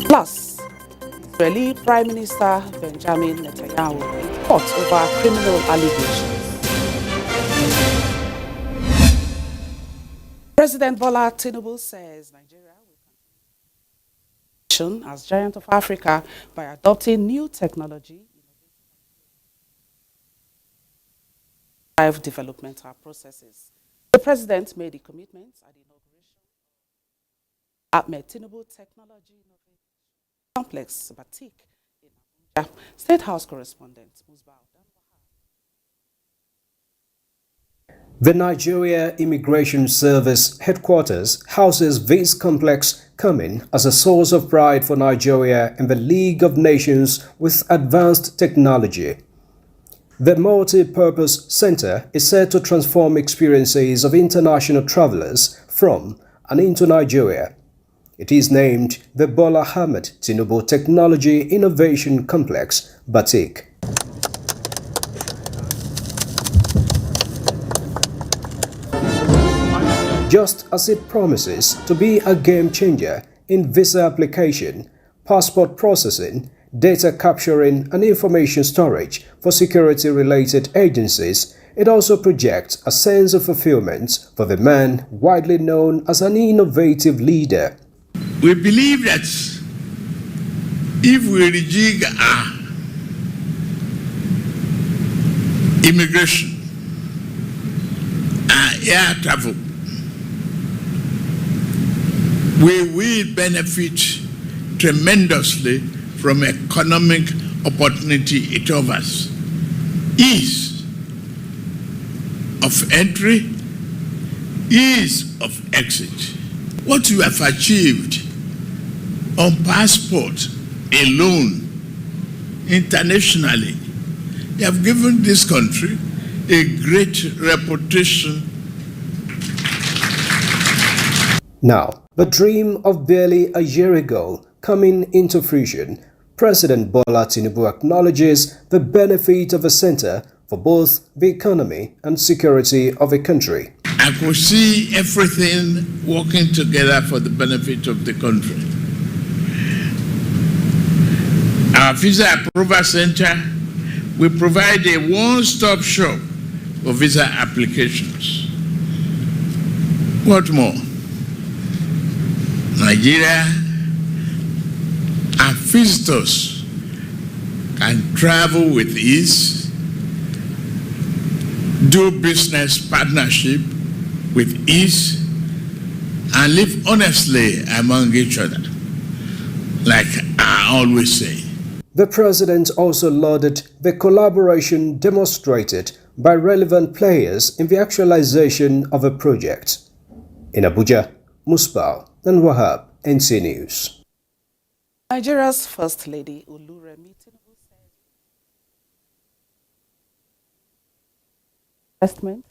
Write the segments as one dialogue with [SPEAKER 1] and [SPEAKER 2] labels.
[SPEAKER 1] Plus, Israeli Prime Minister Benjamin Netanyahu in court over criminal allegations. President Bola Tinubu says Nigeria will continue as giant of Africa by adopting new technology, drive developmental processes. The president made the commitment at the inauguration of Ahmed Tinubu Technology Innovation Complex, Batik, in Abuja. State House correspondent Musbao.
[SPEAKER 2] The Nigeria Immigration Service headquarters houses this complex, coming as a source of pride for Nigeria in the League of Nations with advanced technology. The multi-purpose center is set to transform experiences of international travelers from and into Nigeria. It is named the Bola Ahmed Tinubu Technology Innovation Complex, Batik. Just as it promises to be a game changer in visa application, passport processing, data capturing and information storage for security-related agencies, it also projects a sense of fulfillment for the man widely known as an innovative leader.
[SPEAKER 3] We believe that if we rejig our immigration, our air travel, we will benefit tremendously from economic opportunity it offers. Ease of entry, ease of exit. What you have achieved on passport alone, internationally, you have given this country a great reputation.
[SPEAKER 2] Now, the dream of barely a year ago coming into fruition, President Bola Tinubu acknowledges the benefit of a center for both the economy and security of a country.
[SPEAKER 3] I could see everything working together for the benefit of the country. Our Visa Approval Center will provide a one-stop shop for visa applications. What more? Nigeria and visitors can travel with ease, do business partnership with ease, and live honestly among each other, like I always say.
[SPEAKER 2] The president also lauded the collaboration demonstrated by relevant players in the actualization of a project. In Abuja, Musbao and Wahab, NTA News.
[SPEAKER 1] Nigeria's First Lady Oluremi Tinubu said investment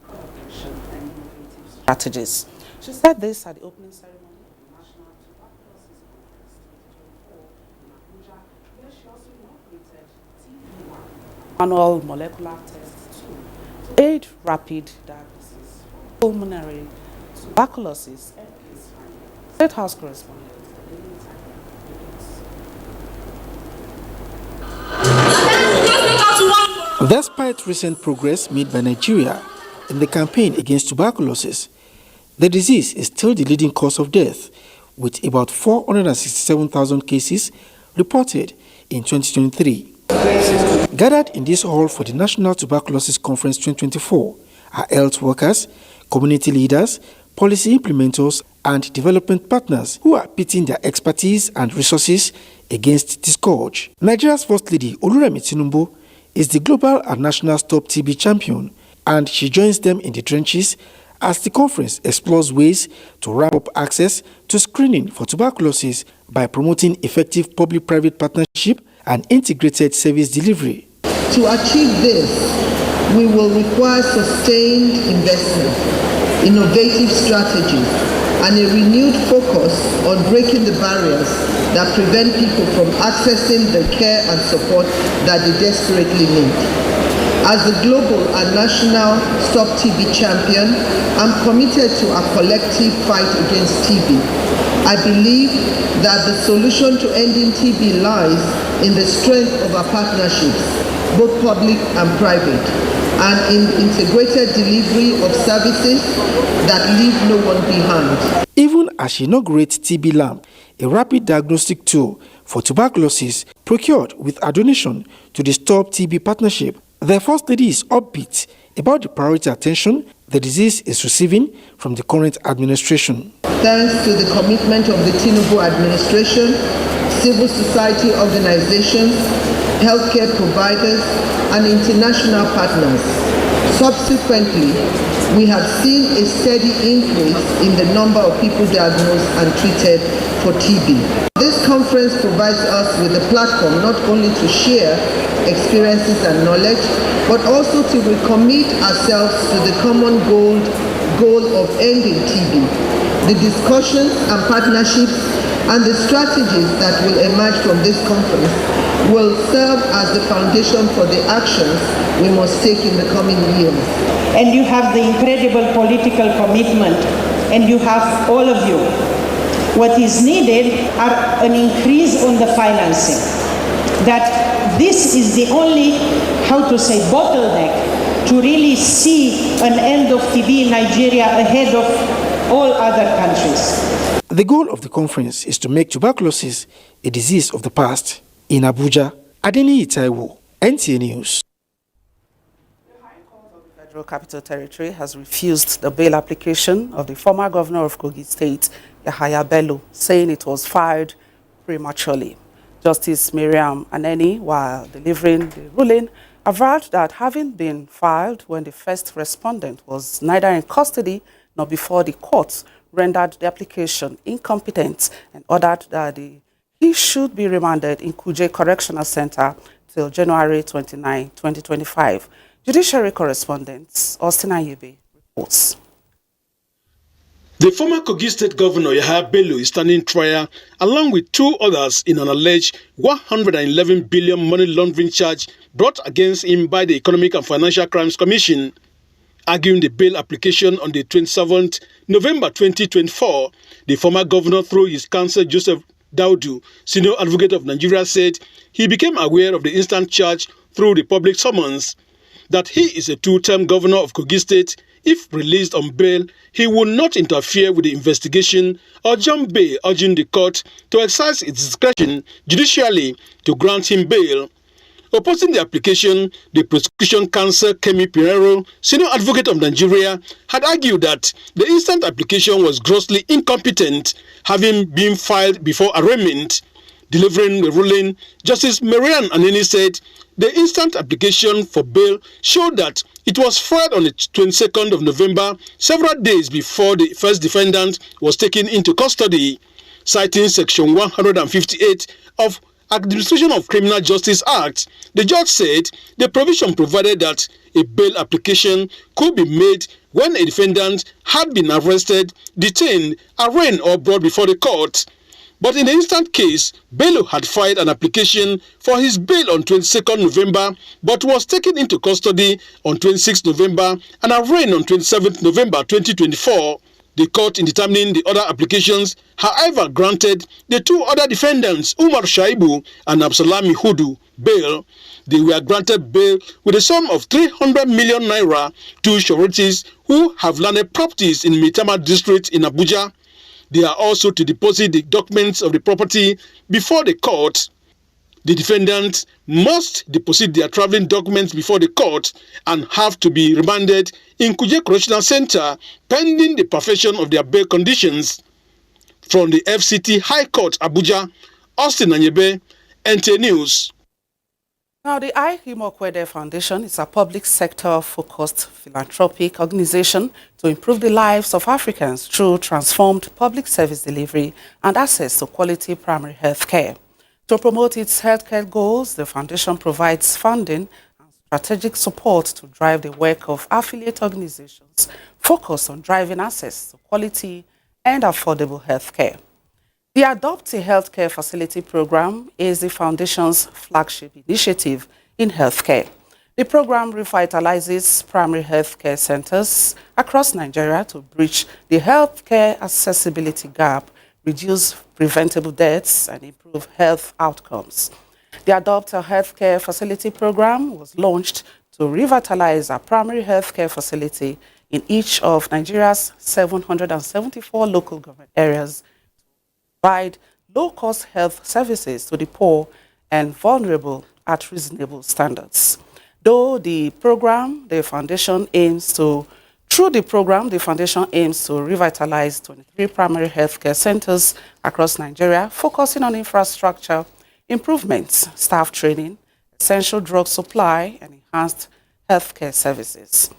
[SPEAKER 1] and innovative strategies. She said this at the opening ceremony of the National Tuberculosis Conference 2024 in Abuja, where she also inaugurated TB1 manual molecular test tool to aid rapid diagnosis of pulmonary tuberculosis and case finding. State House correspondent.
[SPEAKER 4] Despite recent progress made by Nigeria in the campaign against tuberculosis, the disease is still the leading cause of death, with about 467,000 cases reported in 2023. Gathered in this hall for the National Tuberculosis Conference 2024 are health workers, community leaders, policy implementers, and development partners who are pitting their expertise and resources against this scourge. Nigeria's First Lady Oluremi Tinubu is the global and national Stop TB champion, and she joins them in the trenches as the conference explores ways to ramp up access to screening for tuberculosis by promoting effective public-private partnership and integrated service delivery.
[SPEAKER 5] To achieve this, we will require sustained investment, innovative strategies, and a renewed focus on breaking the barriers that prevent people from accessing the care and support that they desperately need. As the global and national Stop TB champion, I'm committed to our collective fight against TB. I believe that the solution to ending TB lies in the strength of our partnerships, both public and private, and in integrated delivery of services that leave no one behind.
[SPEAKER 4] Even as she inaugurates TB Lamp, a rapid diagnostic tool for tuberculosis procured with a donation to the Stop TB Partnership, the First Lady is upbeat about the priority attention the disease is receiving from the current administration.
[SPEAKER 5] Thanks to the commitment of the Tinubu administration, civil society organizations, healthcare providers, and international partners. Subsequently, we have seen a steady increase in the number of people diagnosed and treated for TB. This conference provides us with a platform not only to share experiences and knowledge, but also to recommit ourselves to the common goal of ending TB. The discussions and partnerships and the strategies that will emerge from this conference will serve as the foundation for the actions we must take in the coming years.
[SPEAKER 6] And you have the incredible political commitment, and you have all of you. What is needed are an increase on the financing. That this is the only, bottleneck to really see an end of TB in Nigeria ahead of all other countries.
[SPEAKER 4] The goal of the conference is to make tuberculosis a disease of the past. In Abuja, Adeni Itaiwo, NTA News.
[SPEAKER 1] The High Court of the Federal Capital Territory has refused the bail application of the former governor of Kogi State, Yahaya Bello, saying it was filed prematurely. Justice Miriam Aneni, while delivering the ruling, averred that having been filed when the first respondent was neither in custody nor before the courts, rendered the application incompetent and ordered that he should be remanded in Kuje Correctional Center till January 29, 2025. Judiciary correspondent Austin Ayebe reports.
[SPEAKER 7] The former Kogi State Governor Yahaya Bello is standing trial along with two others in an alleged 111 billion money laundering charge brought against him by the Economic and Financial Crimes Commission. Arguing the bail application on the 27th November 2024, the former governor, through his counsel Joseph Daudu, senior advocate of Nigeria, said he became aware of the instant charge through the public summons, that he is a two-term governor of Kogi State. If released on bail, he will not interfere with the investigation or jump bail, urging the court to exercise its discretion judicially to grant him bail. Opposing the application, the prosecution counsel Kemi Pinero, senior advocate of Nigeria, had argued that the instant application was grossly incompetent, having been filed before arraignment. Delivering the ruling, Justice Marian Aneni said the instant application for bail showed that it was filed on the 22nd of November, several days before the first defendant was taken into custody. Citing Section 158 of Administration of Criminal Justice Act, the judge said the provision provided that a bail application could be made when a defendant had been arrested, detained, arraigned, or brought before the court. But in the instant case, Bello had filed an application for his bail on 22nd November, but was taken into custody on 26th November and arraigned on 27th November 2024. The court, in determining the other applications, however, granted the two other defendants, Umar Shaibu and Absalami Hudu, bail. They were granted bail with a sum of 300 million naira to sureties who have landed properties in Mitama district in Abuja. They are also to deposit the documents of the property before the court. The defendants must deposit their traveling documents before the court and have to be remanded in Kuje Correctional Center pending the perfection of their bail conditions. From the FCT High Court, Abuja, Austin Anyebe, NTA News.
[SPEAKER 1] Now, the I Imokwede Foundation is a public sector-focused philanthropic organization to improve the lives of Africans through transformed public service delivery and access to quality primary health care. To promote its healthcare goals, the foundation provides funding and strategic support to drive the work of affiliate organizations focused on driving access to quality and affordable healthcare. The Adopt a Healthcare Facility program is the foundation's flagship initiative in healthcare. The program revitalizes primary healthcare centers across Nigeria to bridge the healthcare accessibility gap reduce preventable deaths, and improve health outcomes. The Adopt a Healthcare Facility program was launched to revitalize a primary healthcare facility in each of Nigeria's 774 local government areas, provide low-cost health services to the poor and vulnerable at reasonable standards. Through the program, the foundation aims to revitalize 23 primary healthcare centers across Nigeria, focusing on infrastructure improvements, staff training, essential drug supply, and enhanced healthcare services.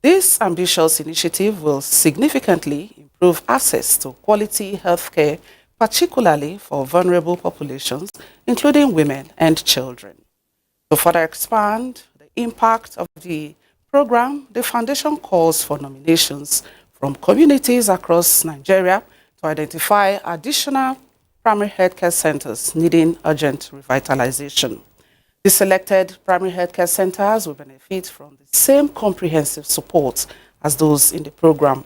[SPEAKER 1] This ambitious initiative will significantly improve access to quality healthcare, particularly for vulnerable populations, including women and children. To further expand the impact of the program, the foundation calls for nominations from communities across Nigeria to identify additional primary healthcare centers needing urgent revitalization. The selected primary healthcare centers will benefit from the same comprehensive support as those in the program.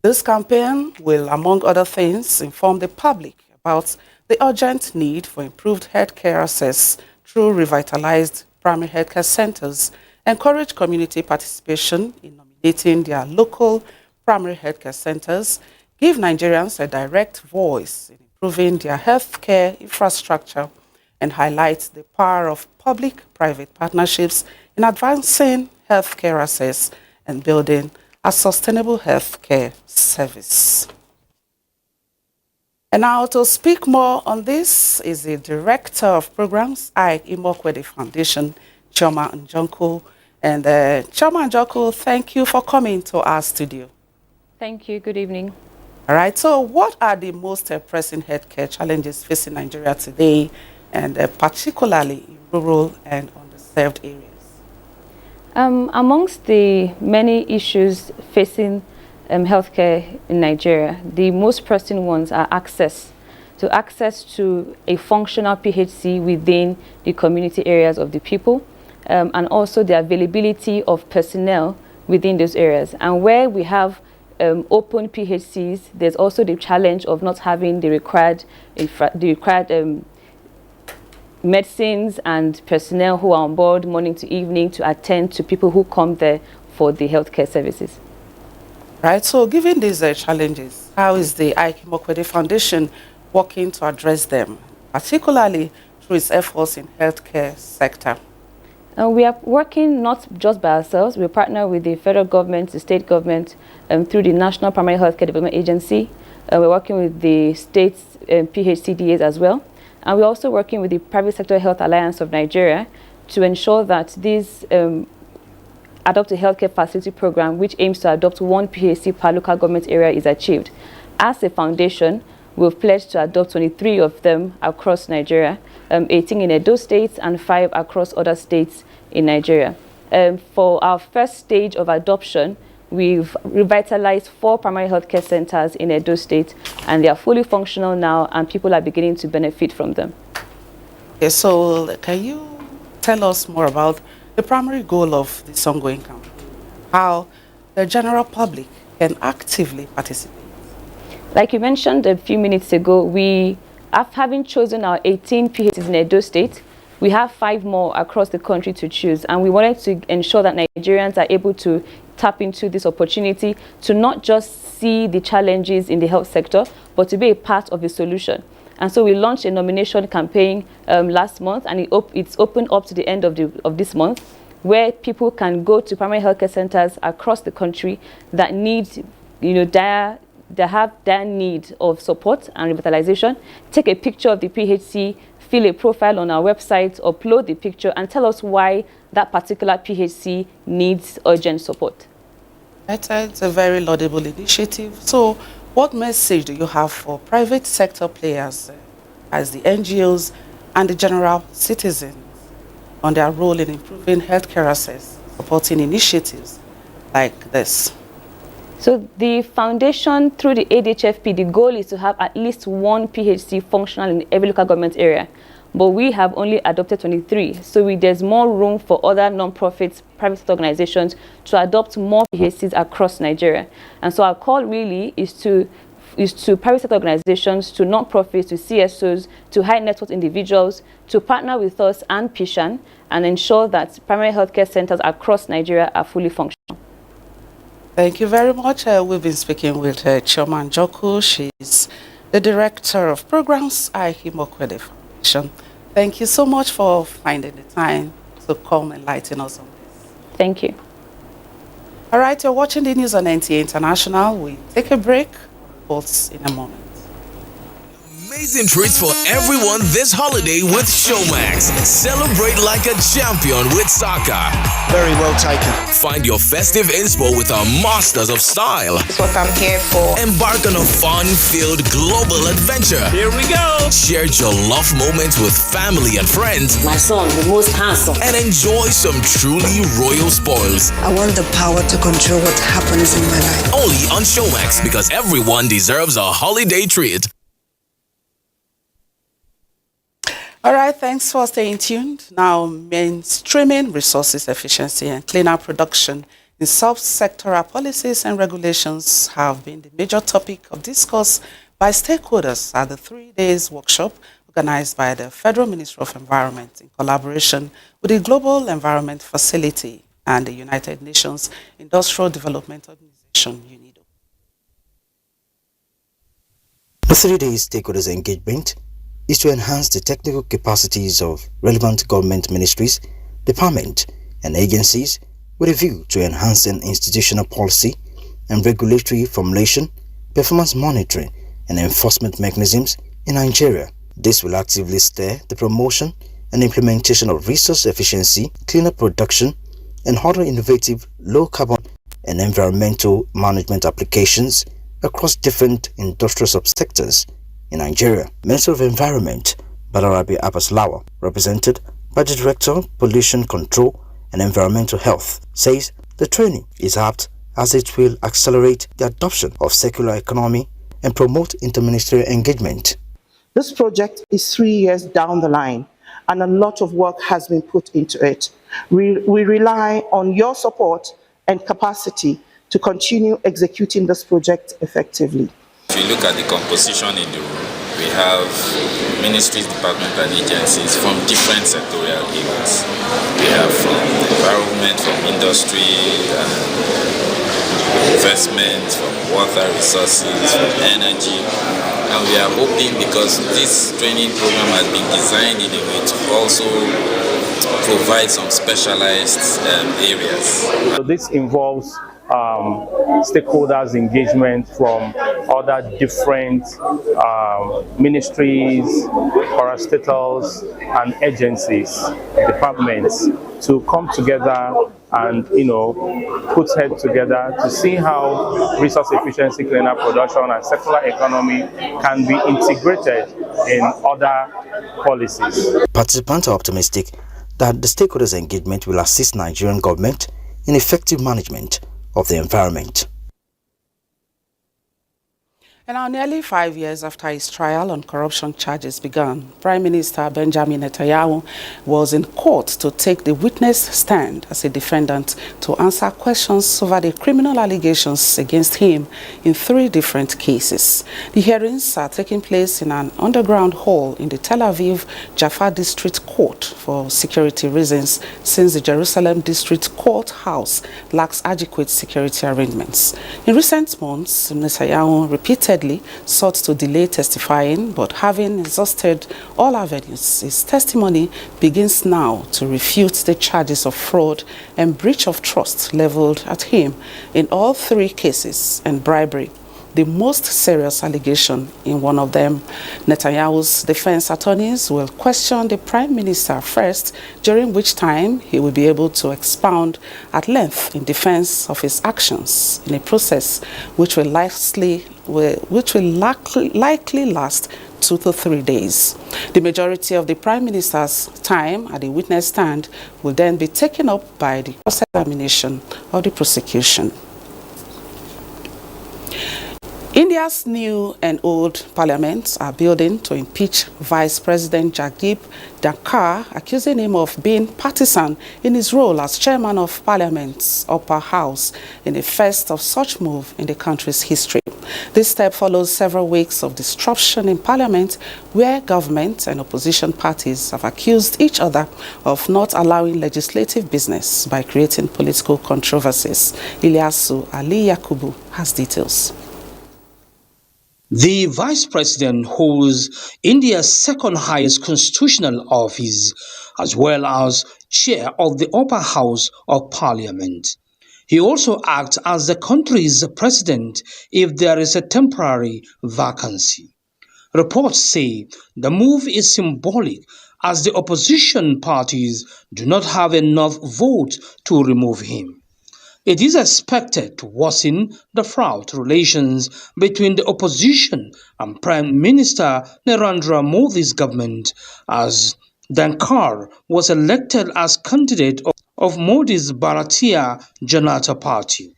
[SPEAKER 1] This campaign will, among other things, inform the public about the urgent need for improved healthcare access through revitalized primary healthcare centers, encourage community participation in nominating their local primary healthcare centers, give Nigerians a direct voice in improving their healthcare infrastructure, and highlight the power of public-private partnerships in advancing healthcare access and building a sustainable healthcare service. And now to speak more on this is the Director of Programs, Imokwede Foundation, Chioma Njoku. And Chioma Njoku, thank you for coming to our studio.
[SPEAKER 8] Thank you. Good evening.
[SPEAKER 1] All right. So what are the most pressing healthcare challenges facing Nigeria today, and particularly in rural and underserved areas?
[SPEAKER 8] Amongst the many issues facing healthcare in Nigeria, the most pressing ones are access to a functional PHC within the community areas of the people, and also the availability of personnel within those areas. And where we have open PHCs, there's also the challenge of not having the required medicines and personnel who are on board morning to evening to attend to people who come there for the healthcare services.
[SPEAKER 1] Right. So given these challenges, how is the Imokwede Foundation working to address them, particularly through its efforts in healthcare sector?
[SPEAKER 8] We are working not just by ourselves. We partner with the federal government, the state government, through the National Primary Healthcare Development Agency. We're working with the state's PHCDAs as well. And we're also working with the Private Sector Health Alliance of Nigeria to ensure that this Adopt a Healthcare Facility program, which aims to adopt one PHC per local government area, is achieved. As a foundation, we've pledged to adopt 23 of them across Nigeria, 18 in Edo State and 5 across other states in Nigeria. For our first stage of adoption, we've revitalized 4 primary healthcare centers in Edo State, and they are fully functional now, and people are beginning to benefit from them.
[SPEAKER 1] Okay, so can you tell us more about the primary goal of this ongoing campaign, how the general public can actively participate?
[SPEAKER 8] Like you mentioned a few minutes ago, we, having chosen our 18 PHCs in Edo State, we have 5 more across the country to choose, and we wanted to ensure that Nigerians are able to tap into this opportunity to not just see the challenges in the health sector, but to be a part of the solution. And so we launched a nomination campaign last month, and it's open up to the end of this month, where people can go to primary healthcare centers across the country that need, that have their need of support and revitalization, take a picture of the PHC, fill a profile on our website, upload the picture, and tell us why that particular PHC needs urgent support.
[SPEAKER 1] It's a very laudable initiative. So what message do you have for private sector players, as the NGOs and the general citizens, on their role in improving healthcare access, supporting initiatives like this?
[SPEAKER 8] So the foundation, through the ADHFP, the goal is to have at least one PHC functional in every local government area. But we have only adopted 23. So there's more room for other non-profits, private organizations to adopt more PHCs across Nigeria. And so our call really is to is to private sector organizations, to non-profits, to CSOs, to high net worth individuals, to partner with us and PISHAN and ensure that primary healthcare centers across Nigeria are fully functional.
[SPEAKER 1] Thank you very much. We've been speaking with Chioma Njoku. She's the Director of Programs at Himokwede Foundation. Thank you so much for finding the time to come and enlighten us on this.
[SPEAKER 8] Thank you.
[SPEAKER 1] All right, you're watching the news on NTA International. We take a break. Reports in a moment.
[SPEAKER 9] Amazing treats for everyone this holiday with Showmax. Celebrate like a champion with soccer.
[SPEAKER 10] Very well taken.
[SPEAKER 9] Find your festive inspo with our masters of style.
[SPEAKER 6] That's what I'm here for.
[SPEAKER 9] Embark on a fun-filled global adventure.
[SPEAKER 10] Here we go.
[SPEAKER 9] Share your love moments with family and friends.
[SPEAKER 11] My son, the most handsome.
[SPEAKER 9] And enjoy some truly royal spoils.
[SPEAKER 11] I want the power to control what happens in my life.
[SPEAKER 9] Only on Showmax, because everyone deserves a holiday treat.
[SPEAKER 1] All right, thanks for staying tuned. Now, mainstreaming resources efficiency and cleaner production in sub-sectoral policies and regulations have been the major topic of discourse by stakeholders at the 3 days workshop organized by the Federal Ministry of Environment in collaboration with the Global Environment Facility and the United Nations Industrial Development Organization, UNIDO.
[SPEAKER 12] The 3 days stakeholders engagement is to enhance the technical capacities of relevant government ministries, departments, and agencies with a view to enhancing institutional policy and regulatory formulation, performance monitoring, and enforcement mechanisms in Nigeria. This will actively steer the promotion and implementation of resource efficiency, cleaner production, and other innovative low-carbon and environmental management applications across different industrial subsectors in Nigeria. Minister of Environment, Balarabe Abbaslawa, represented by the Director of Pollution Control and Environmental Health, says the training is apt as it will accelerate the adoption of circular economy and promote interministerial engagement.
[SPEAKER 13] This project is 3 years down the line, and a lot of work has been put into it. We rely on your support and capacity to continue executing this project effectively.
[SPEAKER 14] If you look at the composition in the room, we have ministries, departments, and agencies from different sectorial areas. We have from environment, from industry, investment, from water resources, from energy. And we are hoping, because this training program has been designed in a way to also provide some specialized areas.
[SPEAKER 15] So this involves stakeholders engagement from other different ministries, parastatals, and agencies, departments, to come together and put heads together to see how resource efficiency, cleaner production, and circular economy can be integrated in other policies.
[SPEAKER 12] Participants are optimistic that the stakeholders engagement will assist Nigerian government in effective management of the environment.
[SPEAKER 1] And now, nearly 5 years after his trial on corruption charges began, Prime Minister Benjamin Netanyahu was in court to take the witness stand as a defendant to answer questions over the criminal allegations against him in 3 different cases. The hearings are taking place in an underground hall in the Tel Aviv Jaffa District Court for security reasons, since the Jerusalem District Courthouse lacks adequate security arrangements. In recent months, Netanyahu repeatedly sought to delay testifying, but having exhausted all avenues, his testimony begins now to refute the charges of fraud and breach of trust leveled at him in all 3 cases, and bribery, the most serious allegation in one of them. Netanyahu's defense attorneys will question the Prime Minister first, during which time he will be able to expound at length in defense of his actions in a process which will likely last 2 to 3 days. The majority of the Prime Minister's time at the witness stand will then be taken up by the cross-examination of the prosecution. In the India's new and old parliaments are building to impeach Vice President Jagdeep Dhankhar, accusing him of being partisan in his role as chairman of Parliament's upper house in the first of such move in the country's history. This step follows several weeks of disruption in Parliament, where government and opposition parties have accused each other of not allowing legislative business by creating political controversies. Ilyasu Ali Yakubu has details.
[SPEAKER 16] The Vice President holds India's second highest constitutional office, as well as Chair of the Upper House of Parliament. He also acts as the country's president if there is a temporary vacancy. Reports say the move is symbolic, as the opposition parties do not have enough votes to remove him. It is expected to worsen the fraught relations between the opposition and Prime Minister Narendra Modi's government, as Dhankhar was elected as candidate of Modi's Bharatiya Janata Party.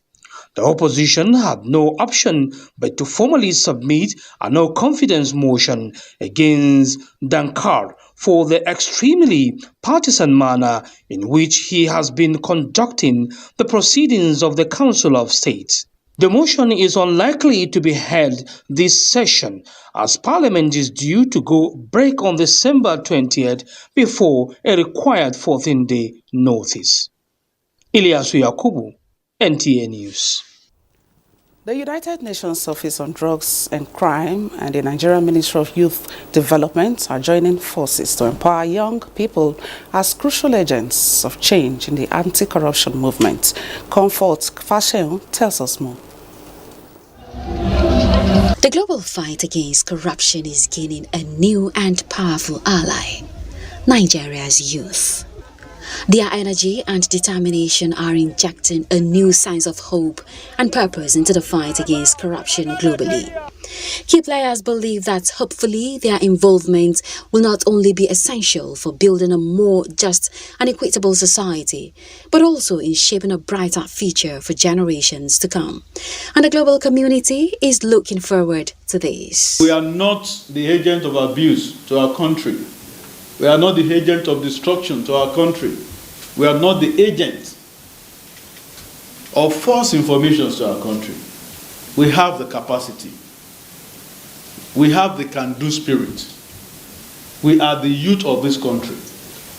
[SPEAKER 16] The opposition had no option but to formally submit a no-confidence motion against Dhankhar for the extremely partisan manner in which he has been conducting the proceedings of the Council of State. The motion is unlikely to be held this session, as Parliament is due to go break on December 20th before a required 14-day notice. Ilyasu Yakubu, NTA News.
[SPEAKER 1] The United Nations Office on Drugs and Crime and the Nigerian Ministry of Youth Development are joining forces to empower young people as crucial agents of change in the anti-corruption movement. Comfort Fashion tells us more.
[SPEAKER 17] The global fight against corruption is gaining a new and powerful ally: Nigeria's youth. Their energy and determination are injecting a new sense of hope and purpose into the fight against corruption globally. Key players believe that hopefully their involvement will not only be essential for building a more just and equitable society, but also in shaping a brighter future for generations to come. And the global community is looking forward to this.
[SPEAKER 18] We are not the agent of abuse to our country. We are not the agent of destruction to our country. We are not the agent of false information to our country. We have the capacity. We have the can-do spirit. We are the youth of this country.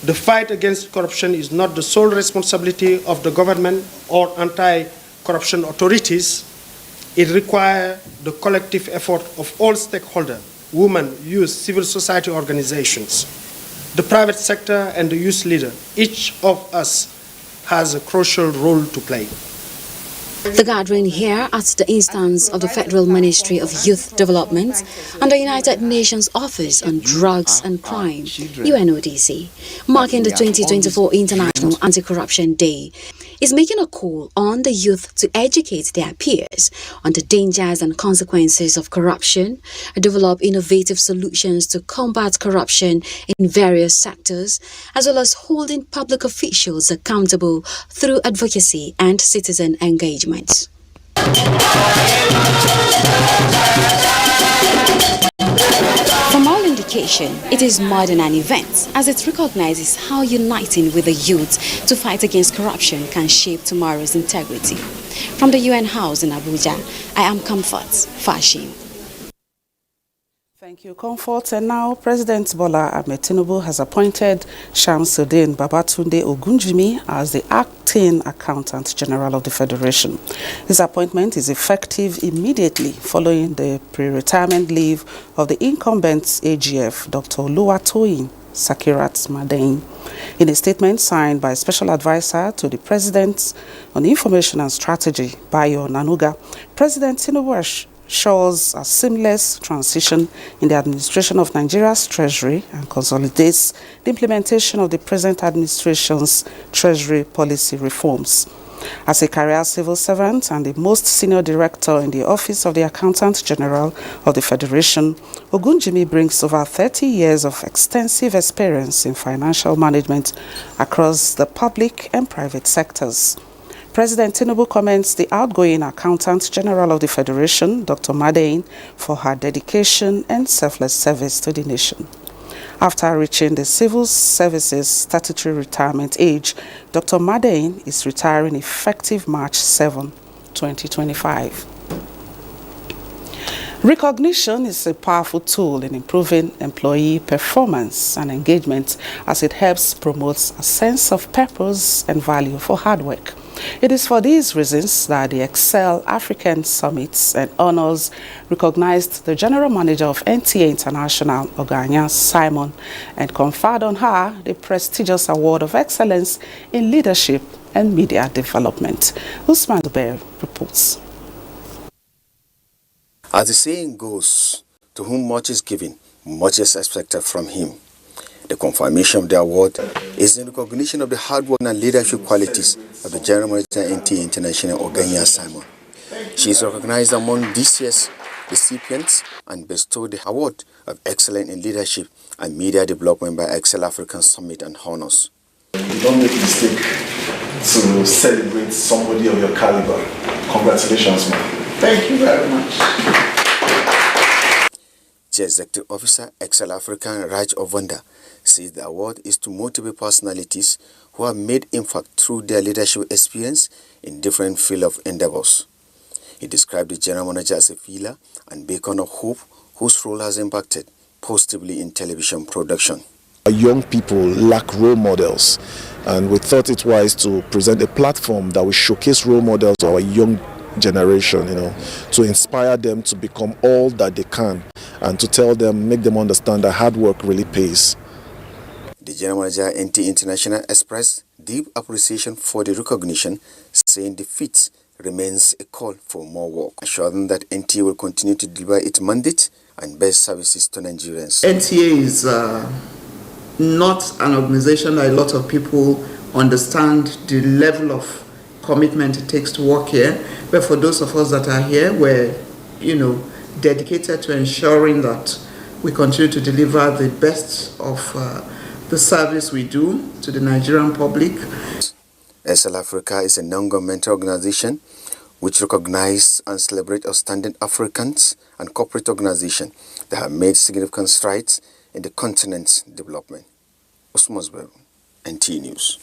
[SPEAKER 19] The fight against corruption is not the sole responsibility of the government or anti-corruption authorities. It requires the collective effort of all stakeholders: women, youth, civil society organizations, the private sector, and the youth leader. Each of us has a crucial role to play.
[SPEAKER 17] The gathering here at the instance of the Federal Ministry of Youth Development and the United Nations Office on Drugs and Crime, UNODC, marking the 2024 International Anti-Corruption Day, is making a call on the youth to educate their peers on the dangers and consequences of corruption, develop innovative solutions to combat corruption in various sectors, as well as holding public officials accountable through advocacy and citizen engagement. From all indication, it is more than an event, as it recognizes how uniting with the youth to fight against corruption can shape tomorrow's integrity. From the UN House in Abuja, I am Comfort Fashion.
[SPEAKER 1] Thank you, Comfort. And now, President Bola Ahmed Tinubu has appointed Shamsuddin Babatunde Ogunjimi as the acting Accountant General of the Federation. His appointment is effective immediately following the pre-retirement leave of the incumbent AGF, Dr. Oluwatoyin Sakirat Madain. In a statement signed by Special Advisor to the President on Information and Strategy, Bayo Nanuga, President Tinubu ensures a seamless transition in the administration of Nigeria's treasury and consolidates the implementation of the present administration's treasury policy reforms. As a career civil servant and the most senior director in the Office of the Accountant General of the Federation, Ogunjimi brings over 30 years of extensive experience in financial management across the public and private sectors. President Tinubu commends the outgoing Accountant General of the Federation, Dr. Madain, for her dedication and selfless service to the nation. After reaching the civil services statutory retirement age, Dr. Madain is retiring effective March 7, 2025. Recognition is a powerful tool in improving employee performance and engagement as it helps promote a sense of purpose and value for hard work. It is for these reasons that the Excel African Summits and Honors recognized the General Manager of NTA International, Oganya Simon, and conferred on her the prestigious Award of Excellence in Leadership and Media Development. Usman Duber reports.
[SPEAKER 20] As the saying goes, to whom much is given, much is expected from him. The confirmation of the award is in recognition of the hard work and leadership qualities of the General Manager NTA International, Oganya Simon. She is recognized among this year's recipients and bestowed the Award of Excellence in Leadership and Media Development by Excel African Summit and Honors.
[SPEAKER 21] You don't make a mistake to celebrate somebody of your caliber. Congratulations, man. Thank you very much.
[SPEAKER 20] Chief Executive Officer, Excel African Raj Ovanda, says the award is to motivate personalities who have made impact through their leadership experience in different fields of endeavors. He described the General Manager as a feeler and beacon of hope whose role has impacted positively in television production.
[SPEAKER 21] Young people lack role models, and we thought it wise to present a platform that will showcase role models to our young generation, to inspire them to become all that they can and to tell them, make them understand that hard work really pays.
[SPEAKER 20] The General Manager NTA International expressed deep appreciation for the recognition, saying the feat remains a call for more work, assuring that NTA will continue to deliver its mandate and best services to Nigerians.
[SPEAKER 22] NTA is not an organization that a lot of people understand the level of commitment it takes to work here, but for those of us that are here, we're dedicated to ensuring that we continue to deliver the best of the service we do to the Nigerian public.
[SPEAKER 20] Excel Africa is a non-governmental organization which recognizes and celebrates outstanding Africans and corporate organizations that have made significant strides in the continent's development. Osmosbel, NT News.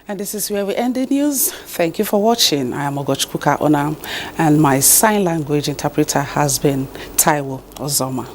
[SPEAKER 1] And this is where we end the news. Thank you for watching. I am Ogochkuka Onam, and my sign language interpreter has been Taiwo Ozoma.